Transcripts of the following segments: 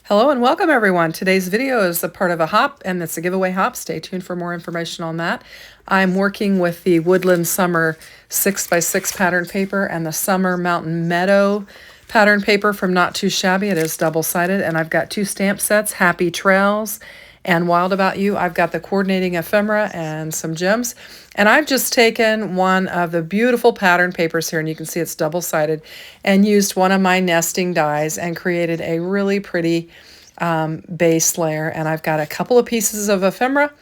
Hello and welcome everyone. Today's video is a part of a hop and it's a giveaway hop. Stay tuned for more information on that. I'm working with the Woodland Summer 6x6 pattern paper and the Summer Mountain Meadow pattern paper from Not Too Shabby. It is double-sided and I've got two stamp sets, Happy Trails and Wild About You. I've got the coordinating ephemera and some gems. And I've just taken one of the beautiful pattern papers here, and you can see it's double-sided, and used one of my nesting dies and created a really pretty base layer. And I've got a couple of pieces of ephemera.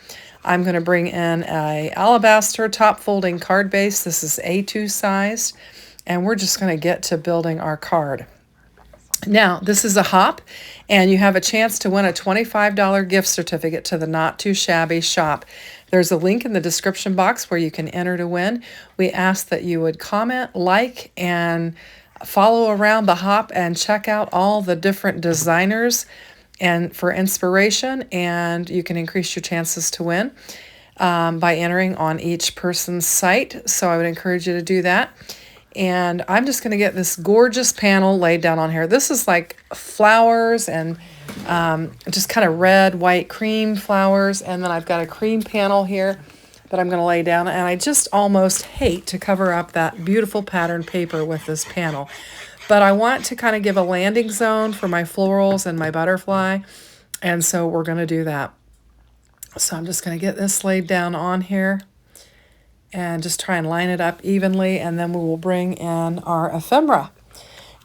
I'm going to bring in a alabaster top folding card base. This is A2 sized, and we're just going to get to building our card. Now, this is a hop, and you have a chance to win a $25 gift certificate to the Not Too Shabby shop. There's a link in the description box where you can enter to win. We ask that you would comment, like, and follow around the hop and check out all the different designers and for inspiration, and you can increase your chances to win by entering on each person's site. So I would encourage you to do that. And I'm just going to get this gorgeous panel laid down on here. This is like flowers and just kind of red, white, cream flowers. And then I've got a cream panel here that I'm going to lay down. And I just almost hate to cover up that beautiful pattern paper with this panel. But I want to kind of give a landing zone for my florals and my butterfly. And so we're going to do that. So I'm just going to get this laid down on here and just try and line it up evenly, and then we will bring in our ephemera.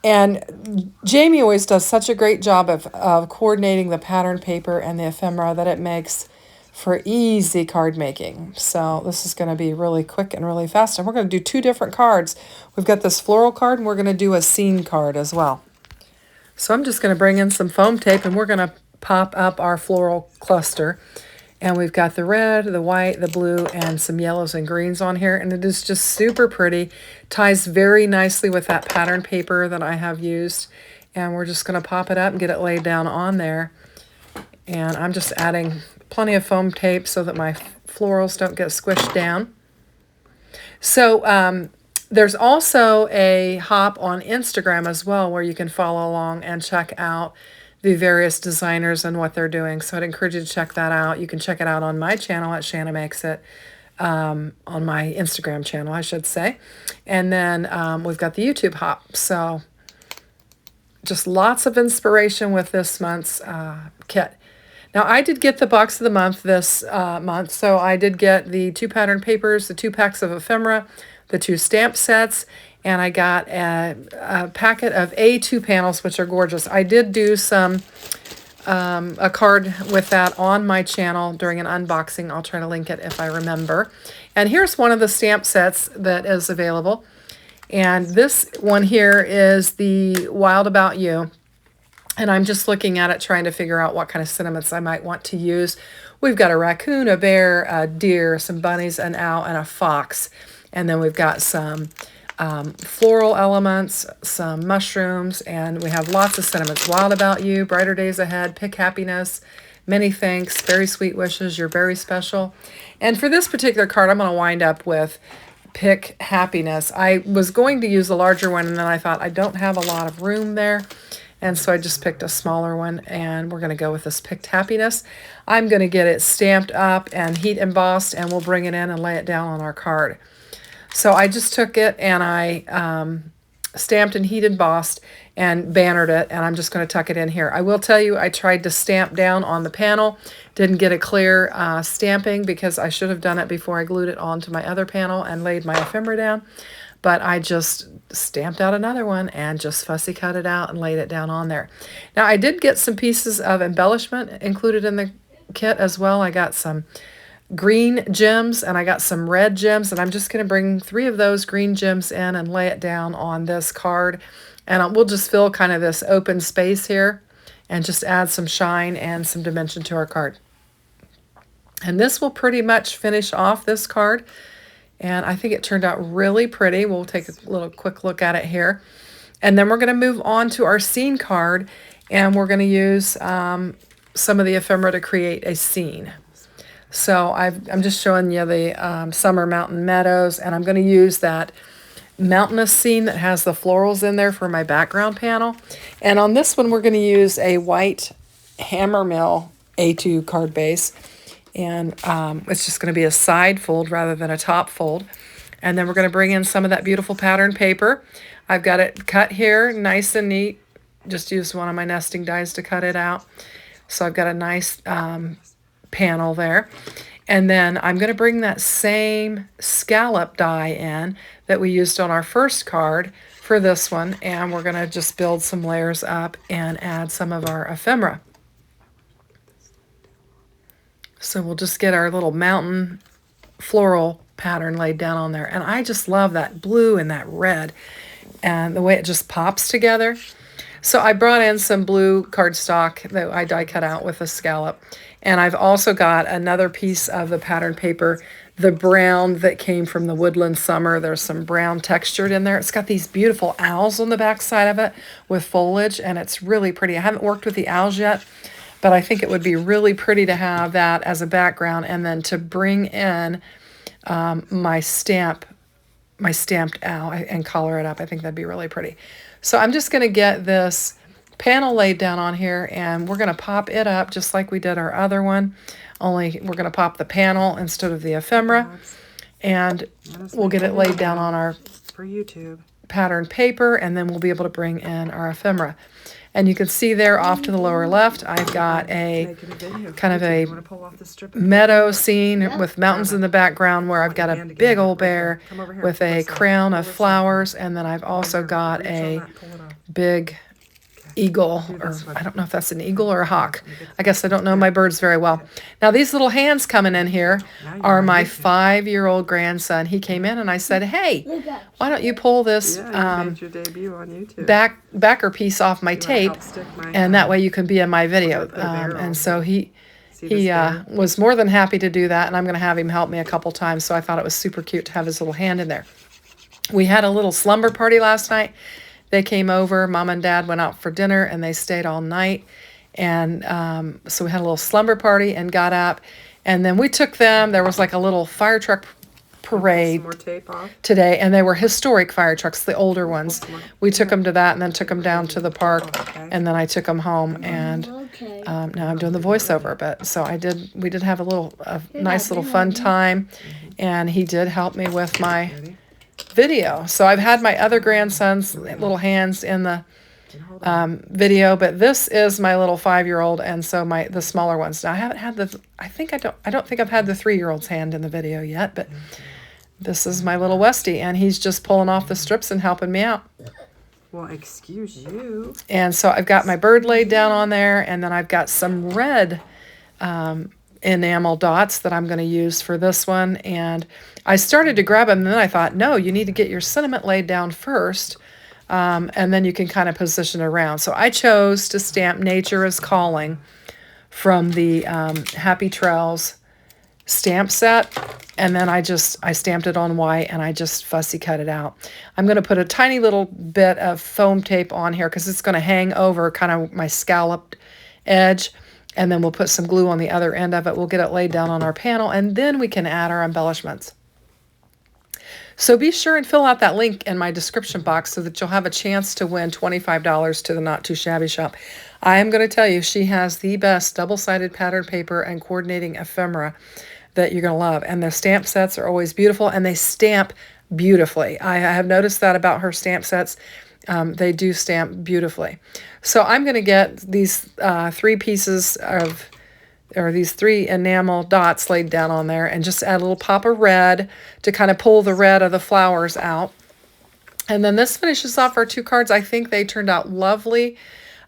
And Jamie always does such a great job of coordinating the pattern paper and the ephemera that it makes for easy card making. So this is going to be really quick and really fast. And we're going to do two different cards. We've got this floral card, and we're going to do a scene card as well. So I'm just going to bring in some foam tape, and we're going to pop up our floral cluster. And we've got the red, the white, the blue, and some yellows and greens on here. And it is just super pretty. Ties very nicely with that pattern paper that I have used. And we're just going to pop it up and get it laid down on there. And I'm just adding plenty of foam tape so that my florals don't get squished down. So there's also a hop on Instagram as well where you can follow along and check out the various designers and what they're doing. So I'd encourage you to check that out. You can check it out on my channel at Shanna Makes It, on my Instagram channel, I should say. And then we've got the YouTube hop. So just lots of inspiration with this month's kit. Now, I did get the box of the month this month. So I did get the two pattern papers, the 2 packs of ephemera, the 2 stamp sets, and I got a packet of A2 panels, which are gorgeous. I did do a card with that on my channel during an unboxing. I'll try to link it if I remember. And here's one of the stamp sets that is available. And this one here is the Wild About You. And I'm just looking at it, trying to figure out what kind of sentiments I might want to use. We've got a raccoon, a bear, a deer, some bunnies, an owl, and a fox. And then we've got some floral elements, some mushrooms, and we have lots of sentiments. Wild About You, Brighter Days Ahead, Pick Happiness, Many Thanks, Very Sweet Wishes, You're Very Special. And for this particular card, I'm going to wind up with Pick Happiness. I was going to use a larger one, and then I thought I don't have a lot of room there. And so I just picked a smaller one, and we're going to go with this Picked Happiness. I'm going to get it stamped up and heat embossed, and we'll bring it in and lay it down on our card. So I just took it and I stamped and heat embossed and bannered it, and I'm just going to tuck it in here. I will tell you, I tried to stamp down on the panel, didn't get a clear stamping because I should have done it before I glued it onto my other panel and laid my ephemera down. But I just stamped out another one and just fussy cut it out and laid it down on there. Now, I did get some pieces of embellishment included in the kit as well. I got some green gems and I got some red gems, and I'm just going to bring 3 of those green gems in and lay it down on this card. And we'll just fill kind of this open space here and just add some shine and some dimension to our card. And this will pretty much finish off this card. And I think it turned out really pretty. We'll take a little quick look at it here. And then we're going to move on to our scene card, and we're going to use some of the ephemera to create a scene. So I'm just showing you the Summer Mountain Meadows, and I'm going to use that mountainous scene that has the florals in there for my background panel. And on this one, we're going to use a white Hammermill A2 card base. And it's just going to be a side fold rather than a top fold. And then we're going to bring in some of that beautiful pattern paper. I've got it cut here, nice and neat. Just used one of my nesting dies to cut it out. So I've got a nice panel there. And then I'm going to bring that same scallop die in that we used on our first card for this one. And we're going to just build some layers up and add some of our ephemera. So we'll just get our little mountain floral pattern laid down on there. And I just love that blue and that red and the way it just pops together. So I brought in some blue cardstock that I die cut out with a scallop. And I've also got another piece of the pattern paper, the brown that came from the Woodland Summer. There's some brown textured in there. It's got these beautiful owls on the back side of it with foliage, and it's really pretty. I haven't worked with the owls yet, but I think it would be really pretty to have that as a background and then to bring in my stamped owl and color it up. I think that'd be really pretty. So I'm just going to get this panel laid down on here, and we're going to pop it up just like we did our other one, only we're going to pop the panel instead of the ephemera, and we'll get it laid down on our for YouTube pattern paper, and then we'll be able to bring in our ephemera. And you can see there off to the lower left, I've got a kind of a meadow scene with mountains in the background where I've got a big old bear with a crown of flowers. And then I've also got a big eagle, or I don't know if that's an eagle or a hawk. I guess I don't know my birds very well. Now these little hands coming in here are my 5-year-old grandson. He came in and I said, hey, why don't you pull this backer piece off my tape, and that way you can be in my video. And so he was more than happy to do that, and I'm going to have him help me a couple times. So I thought it was super cute to have his little hand in there. We had a little slumber party last night. They came over, Mom and Dad went out for dinner, and they stayed all night. And so we had a little slumber party and got up. And then we took them, there was like a little fire truck parade today, and they were historic fire trucks, the older ones. We took them to that and then took them down to the park, and then I took them home. And now I'm doing the voiceover. But so we did have a nice little fun time, and he did help me with my video. So I've had my other grandson's little hands in the video, but this is my little 5-year-old, and so the smaller ones. Now I haven't had I don't think I've had the 3-year-old's hand in the video yet, but this is my little Westie, and he's just pulling off the strips and helping me out. Well, excuse you. And so I've got my bird laid down on there, and then I've got some red enamel dots that I'm going to use for this one. And I started to grab them, and then I thought, no, you need to get your sentiment laid down first, and then you can kind of position it around. So I chose to stamp Nature is Calling from the Happy Trails stamp set, and then I stamped it on white, and I just fussy cut it out. I'm going to put a tiny little bit of foam tape on here because it's going to hang over kind of my scalloped edge. And then we'll put some glue on the other end of it. We'll get it laid down on our panel, and then we can add our embellishments. So be sure and fill out that link in my description box so that you'll have a chance to win $25 to the Not Too Shabby shop. I am going to tell you, she has the best double-sided pattern paper and coordinating ephemera that you're going to love. And the stamp sets are always beautiful, and they stamp beautifully. I have noticed that about her stamp sets. They do stamp beautifully. So I'm going to get these 3 pieces these 3 enamel dots laid down on there, and just add a little pop of red to kind of pull the red of the flowers out. And then this finishes off our 2 cards. I think they turned out lovely.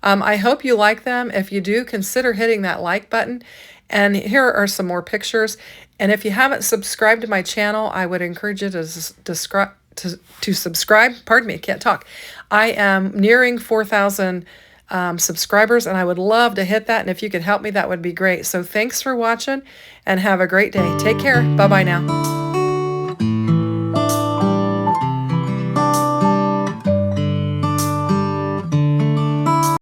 I hope you like them. If you do, consider hitting that like button. And here are some more pictures. And if you haven't subscribed to my channel, I would encourage you to subscribe. Pardon me, I can't talk. I am nearing 4,000 subscribers, and I would love to hit that. And if you could help me, that would be great. So thanks for watching, and have a great day. Take care. Bye-bye now.